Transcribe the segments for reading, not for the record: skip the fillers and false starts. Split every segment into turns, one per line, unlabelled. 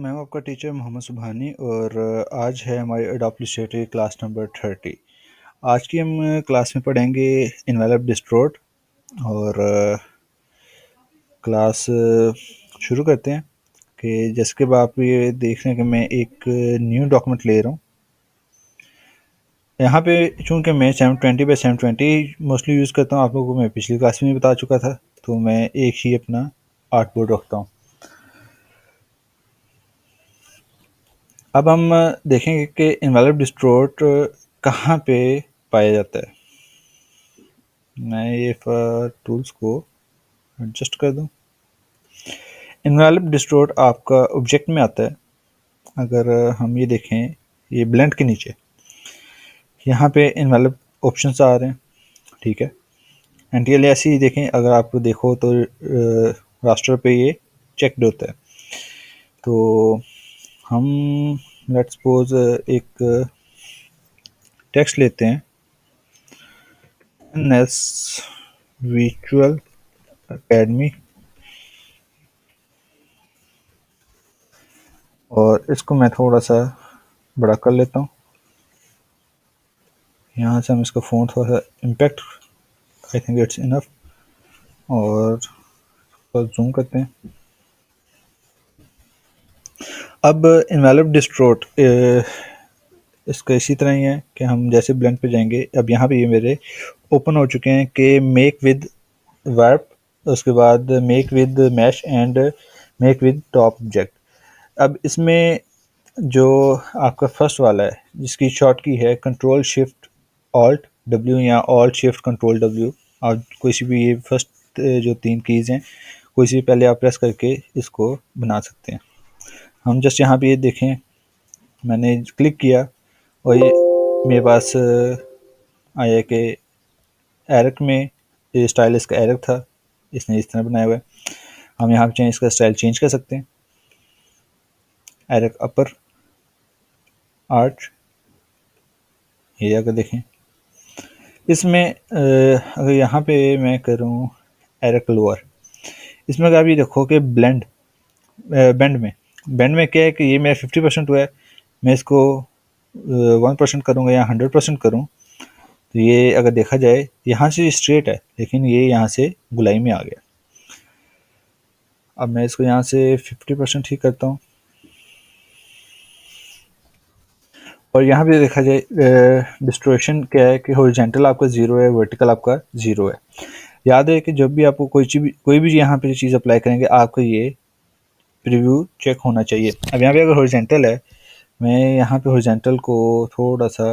मैं हूं आपका टीचर मोहम्मद सुबहानी और आज है हमारी अडोप्ट लिटरेचर क्लास नंबर 30। आज की हम क्लास में पढ़ेंगे इन्वेलप डिस्ट्रोट और क्लास शुरू करते हैं कि जैसे कि आप ये देख रहे हैं कि मैं एक न्यू डॉक्यूमेंट ले रहा हूँ। यहाँ पे चूँकि मैं 720 by 720 मोस्टली यूज़ करता हूँ, आप लोगों को मैं पिछली क्लास में भी बता चुका था, तो मैं एक ही अपना आर्ट बोर्ड रखता हूँ। अब हम देखेंगे कि इन्वेलप डिस्ट्रोट कहाँ पे पाया जाता है। मैं ये टूल्स को एडजस्ट कर दूं। इन्वेलप डिस्ट्रोट आपका ऑब्जेक्ट में आता है। अगर हम ये देखें, ये ब्लेंड के नीचे यहाँ पे इन्वेलप ऑप्शंस आ रहे हैं, ठीक है। एंटीएल ऐसे ही देखें, अगर आप देखो तो रास्टर पे ये चेकड होता है। तो हम लेट्स सपोज एक टेक्स्ट लेते हैं, एनएस विजुअल एकेडमी, और इसको मैं थोड़ा सा बड़ा कर लेता हूँ। यहाँ से हम इसका फ़ॉन्ट थोड़ा सा impact, I think it's enough, और जूम करते हैं। अब इन्वेलप डिस्ट्रोट इसका इसी तरह ही है कि हम जैसे ब्लेंड पे जाएंगे, अब यहाँ पे ये मेरे ओपन हो चुके हैं कि मेक विद वार्प, उसके बाद make with mesh and make with top object. अब इसमें जो आपका फर्स्ट वाला है जिसकी शॉर्ट की है कंट्रोल शिफ्ट ऑल्ट डब्ल्यू या ऑल्ट शिफ्ट कंट्रोल डब्ल्यू, आप कोई सी भी ये फर्स्ट जो 3 कीज़ हैं कोई सी पहले आप प्रेस करके इसको बना सकते हैं। हम जस्ट यहाँ पे ये देखें, मैंने क्लिक किया और ये मेरे पास आया कि एरक में ये स्टाइल इसका एरक था, इसने इस तरह बनाया हुआ है। हम यहाँ पे इसका स्टाइल चेंज कर सकते हैं, एरक अपर आर्च, ये अगर देखें इसमें अगर यहाँ पे मैं करूँ एरक लोअर, इसमें अगर आप ये देखो कि बेंड में क्या है कि ये मेरा 50% हुआ है, मैं इसको 1% करूँगा या 100% करूँ तो ये अगर देखा जाए यहाँ से स्ट्रेट है, लेकिन ये यहाँ से गुलाई में आ गया। अब मैं इसको यहाँ से 50% ही करता हूँ, और यहाँ पे देखा जाए डिस्ट्रोक्शन क्या है कि हॉरिजॉन्टल आपका 0 है, वर्टिकल आपका 0 है। याद है कि जब भी आपको कोई भी यहाँ पे चीज़ अप्लाई करेंगे, आपको ये प्रीव्यू चेक होना चाहिए। अब यहाँ पे अगर हॉरिजॉन्टल है, मैं यहाँ पे हॉरिजॉन्टल को थोड़ा सा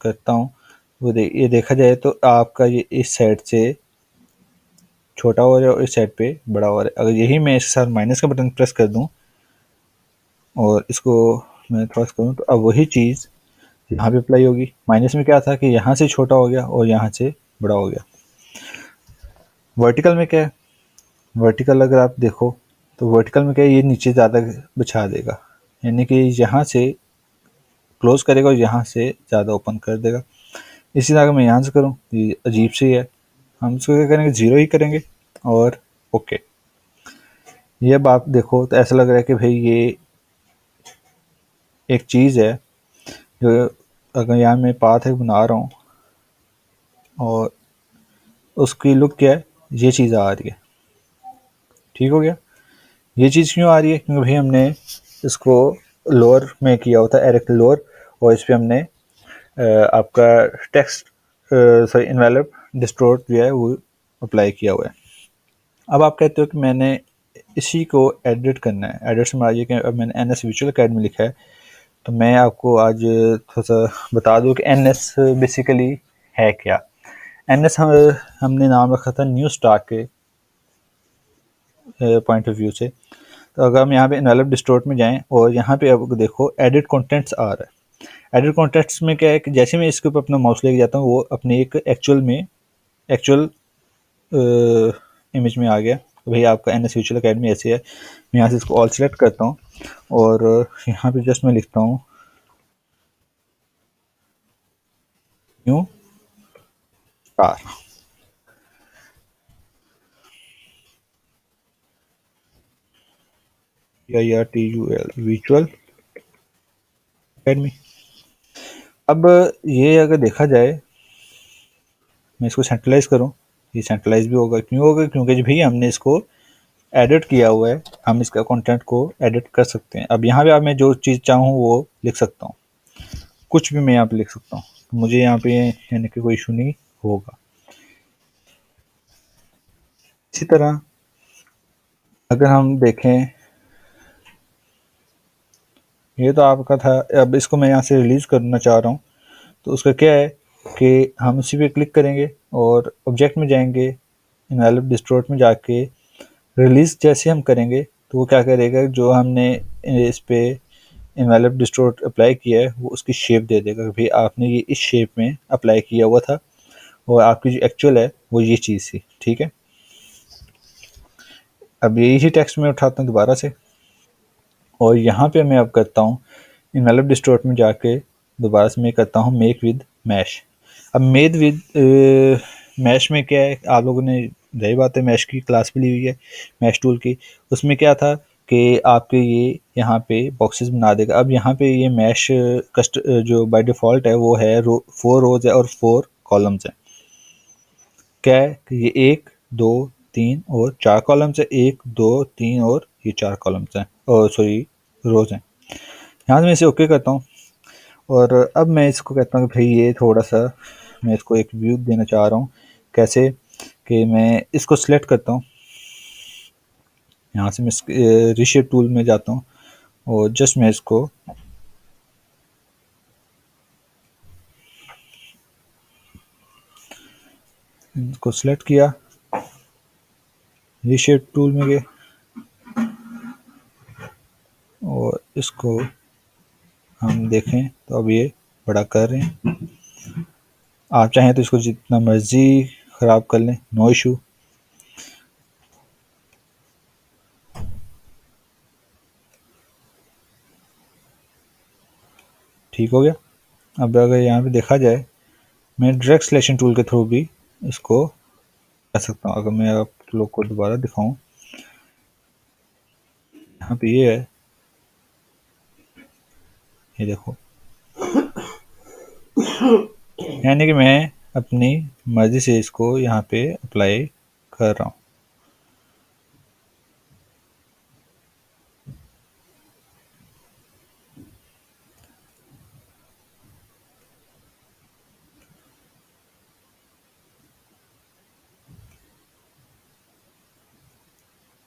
करता हूँ, ये देखा जाए तो आपका ये इस साइड से छोटा हो रहा है और इस साइड पे बड़ा हो रहा है। अगर यही मैं इसके साथ माइनस का बटन प्रेस कर दूँ और इसको मैं थोड़ा सा करूँ, तो अब वही चीज़ यहाँ पे अप्लाई होगी। माइनस में क्या था कि यहाँ से छोटा हो गया और यहाँ से बड़ा हो गया। वर्टिकल में क्या है, वर्टिकल अगर आप देखो तो वर्टिकल में क्या है, ये नीचे ज़्यादा बिछा देगा, यानी कि यहाँ से क्लोज करेगा और यहाँ से ज़्यादा ओपन कर देगा। इसी तरह मैं यहाँ से करूँ, ये अजीब सी है, हम इसको क्या करेंगे 0 ही करेंगे और ओके। ये अब आप देखो तो ऐसा लग रहा है कि भाई ये एक चीज़ है जो अगर यहाँ मैं पाथ है बना रहा हूँ और उसकी लुक क्या है, ये चीज़ आ रही है। ठीक हो गया। ये चीज़ क्यों आ रही है, क्योंकि भाई हमने इसको लोअर में किया होता है, एरेक्ट लोअर, और इस पर हमने आपका टेक्स्ट सॉरी इन्वेलप डिस्ट्रोट जो है वो अप्लाई किया हुआ है। अब आप कहते हो कि मैंने इसी को एडिट करना है, एडिट से मारिए कि अब मैंने एन एस विजुअल अकेडमी लिखा है, तो मैं आपको आज थोड़ा सा बता दूं कि एन एस बेसिकली है क्या। एन एस हमने नाम रखा था न्यू स्टार्ट के पॉइंट ऑफ व्यू से। तो अगर हम यहाँ पे इन्वेलप डिस्टोर्ट में जाएं और यहाँ पे अब देखो एडिट कॉन्टेंट्स आ रहा है। एडिट कॉन्टेंट्स में क्या है कि जैसे मैं इसके ऊपर अपना माउस लेके जाता हूँ, वो अपने एक एक्चुअल इमेज में आ गया। तो भाई आपका एन एस विजुअल अकेडमी ऐसे है। मैं यहाँ से इसको ऑल सेलेक्ट करता हूँ और यहाँ पे जस्ट मैं लिखता हूँ new star. VIRTUL virtual academy। अब ये अगर देखा जाए, मैं इसको सेंट्रलाइज करूं, ये सेंट्रलाइज भी होगा। क्यों होगा? क्योंकि भाई हमने इसको एडिट किया हुआ है, हम इसका कंटेंट को एडिट कर सकते हैं। अब यहाँ पे आप मैं जो चीज़ चाहूँ वो लिख सकता हूँ, कुछ भी मैं यहाँ पे लिख सकता हूँ, मुझे यहाँ पे यानी कि कोई इशू नहीं होगा। इसी तरह अगर हम देखें, ये तो आपका था। अब इसको मैं यहाँ से रिलीज़ करना चाह रहा हूँ, तो उसका क्या है कि हम इसी पे क्लिक करेंगे और ऑब्जेक्ट में जाएंगे, इनवैलिड डिस्टोर्ट में जाके रिलीज़ जैसे हम करेंगे तो वो क्या करेगा, जो हमने इस पे इनवैलिड डिस्टोर्ट अप्लाई किया है वो उसकी शेप दे देगा। भाई आपने ये इस शेप में अप्लाई किया हुआ था और आपकी जो एक्चुअल है वो ये चीज़ थी। ठीक है, अब यही टेक्स्ट में उठाता हूँ दोबारा से, और यहाँ पे मैं अब करता हूँ इनवैलिड डिस्टोर्ट में जाके दोबारा से मैं करता हूँ मेक विद मैश। अब मेक विद मैश में क्या है, आप लोगों ने रही बात है मैश की क्लास भी ली हुई है, मैश टूल की। उसमें क्या था कि आपके ये यहाँ पे बॉक्सेस बना देगा। अब यहाँ पे ये मैश कस्ट जो बाय डिफ़ॉल्ट है वो है 4 रोज है और 4 कॉलम्स हैं। क्या है कि ये 1 2 3 और 4 कॉलम्स है, 1 2 3 और ये 4 कॉलम्स हैं, और सॉरी रोज हैं। यहाँ से मैं इसे ओके करता हूँ, और अब मैं इसको कहता हूँ कि भाई ये थोड़ा सा मैं इसको एक व्यू देना चाह रहा हूँ। कैसे कि मैं इसको सिलेक्ट करता हूँ, यहाँ से मैं रीशेप टूल में जाता हूँ और जस्ट मैं इसको सिलेक्ट किया, रीशेप टूल में गए और इसको हम देखें तो अब ये बड़ा कर रहे हैं। आप चाहें तो इसको जितना मर्जी ख़राब कर लें, नो इशू। ठीक हो गया। अब अगर यहाँ पे देखा जाए, मैं डायरेक्ट सिलेक्शन टूल के थ्रू भी इसको कर सकता हूँ। अगर मैं आप लोग को दोबारा दिखाऊं, यहाँ पे ये है, ये देखो, यानी कि मैं अपनी मर्जी से इसको यहाँ पे अप्लाई कर रहा हूँ।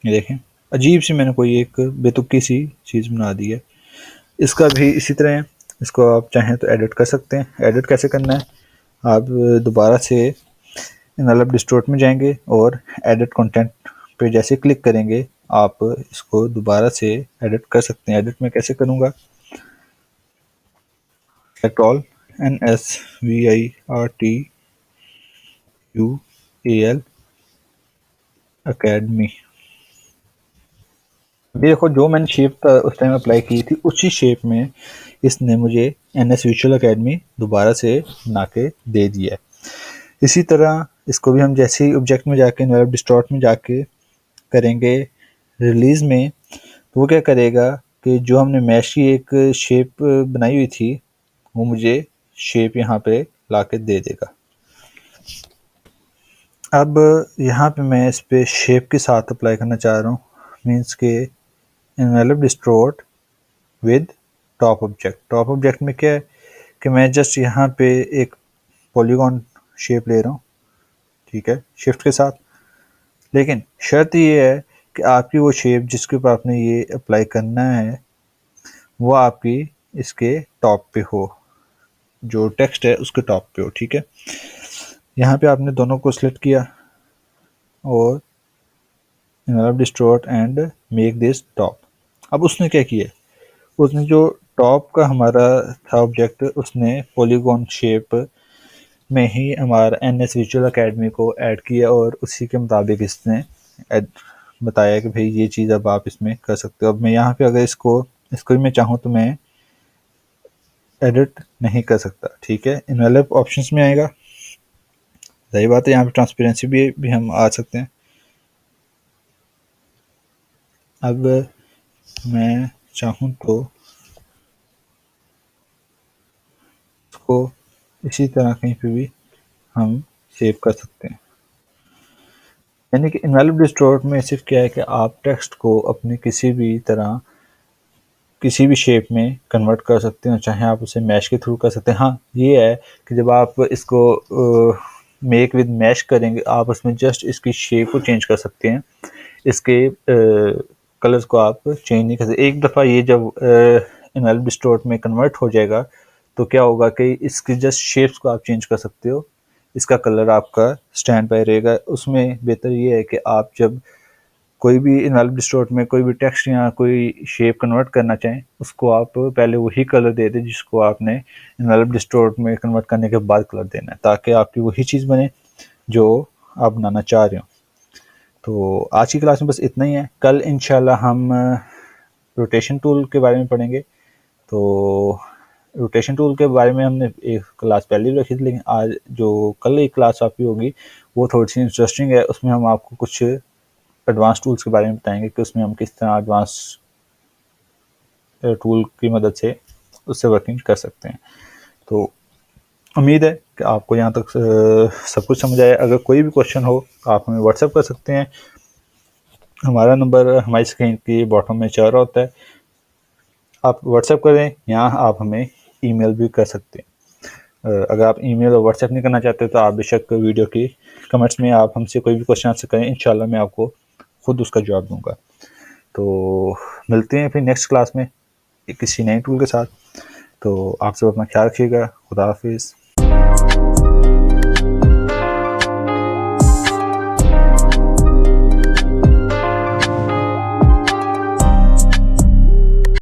ये देखें, अजीब सी मैंने कोई एक बेतुकी सी चीज़ बना दी है। इसका भी इसी तरह है, इसको आप चाहें तो एडिट कर सकते हैं। एडिट कैसे करना है, आप दोबारा से इनवैलिड डिस्टोर्ट में जाएंगे और एडिट कंटेंट पे जैसे क्लिक करेंगे आप इसको दोबारा से एडिट कर सकते हैं। एडिट में कैसे करूँगा, सेलेक्ट ऑल, NSVIRTUAL अकेडमी। देखो, जो मैंने शेप उस टाइम अप्लाई की थी उसी शेप में इसने मुझे NS विजुअल अकेडमी दोबारा से बना के दे दिया है। इसी तरह इसको भी हम जैसे ही ऑब्जेक्ट में जाके इनवैलिड डिस्टॉर्ट में जाके करेंगे रिलीज में, तो वो क्या करेगा कि जो हमने मैश की एक शेप बनाई हुई थी वो मुझे शेप यहाँ पे ला के दे देगा। अब यहाँ पे मैं इस पे शेप के साथ अप्लाई करना चाह रहा हूँ, मीन्स के invalid distort with top object. Top object में क्या है कि मैं जस्ट यहाँ पे एक पॉलीगॉन शेप ले रहा हूँ, ठीक है, शिफ्ट के साथ। लेकिन शर्त ये है कि आपकी वो शेप जिसके ऊपर आपने ये अप्लाई करना है वो आपकी इसके टॉप पे हो, जो टेक्स्ट है उसके टॉप पे हो। ठीक है, यहाँ पे आपने दोनों को सिलेक्ट किया और distort and make this top. अब उसने क्या किया, उसने जो टॉप का हमारा था ऑब्जेक्ट उसने पॉलीगॉन शेप में ही हमारा NS विजुअल अकेडमी को ऐड किया और उसी के मुताबिक इसने बताया कि भाई ये चीज़ अब आप इसमें कर सकते हो। अब मैं यहाँ पे अगर इसको इसको भी मैं चाहूँ तो मैं एडिट नहीं कर सकता। ठीक है, इनवेलप ऑप्शंस में आएगा, सही बात है, यहाँ पे ट्रांसपेरेंसी भी हम आ सकते हैं। अब मैं चाहूँ तो इसको इसी तरह कहीं पे भी हम सेव कर सकते हैं। यानी कि इनवैलिड डिस्टॉर्ट में सिर्फ क्या है कि आप टेक्स्ट को अपने किसी भी तरह किसी भी शेप में कन्वर्ट कर सकते हैं, चाहे आप उसे मैश के थ्रू कर सकते हैं। हाँ, ये है कि जब आप इसको मेक विद मैश करेंगे, आप उसमें जस्ट इसकी शेप को चेंज कर सकते हैं, इसके कलर्स को आप चेंज नहीं कर सकते। एक दफ़ा ये जब इनवैलिड डिस्टॉर्ट में कन्वर्ट हो जाएगा तो क्या होगा कि इसकी जस्ट शेप्स को आप चेंज कर सकते हो, इसका कलर आपका स्टैंड बाय रहेगा। उसमें बेहतर ये है कि आप जब कोई भी इनवैलिड डिस्टॉर्ट में कोई भी टेक्स्ट या कोई शेप कन्वर्ट करना चाहें, उसको आप पहले वही कलर दे दें जिसको आपने इनवैलिड डिस्टॉर्ट में कन्वर्ट करने के बाद कलर देना है, ताकि आपकी वही चीज़ बने जो आप बनाना चाह रहे हो। तो आज की क्लास में बस इतना ही है। कल इंशाल्लाह हम रोटेशन टूल के बारे में पढ़ेंगे। तो रोटेशन टूल के बारे में हमने एक क्लास पहले भी रखी थी, लेकिन आज जो कल एक क्लास आपकी होगी वो थोड़ी सी इंटरेस्टिंग है। उसमें हम आपको कुछ एडवांस टूल्स के बारे में बताएंगे कि उसमें हम किस तरह एडवांस टूल की मदद से उससे वर्किंग कर सकते हैं। तो उम्मीद है कि आपको यहाँ तक सब कुछ समझ आया। अगर कोई भी क्वेश्चन हो आप हमें व्हाट्सएप कर सकते हैं। हमारा नंबर हमारी स्क्रीन की बॉटम में चल रहा होता है, आप व्हाट्सएप करें, यहाँ आप हमें ईमेल भी कर सकते हैं। अगर आप ईमेल और व्हाट्सएप नहीं करना चाहते तो आप बेशक वीडियो की कमेंट्स में आप हमसे कोई भी क्वेश्चन आंसर करें, इंशाल्लाह मैं आपको खुद उसका जवाब दूंगा। तो मिलते हैं फिर नेक्स्ट क्लास में किसी नए टूल के साथ। तो आप सब अपना ख्याल रखिएगा। खुदा हाफिज़।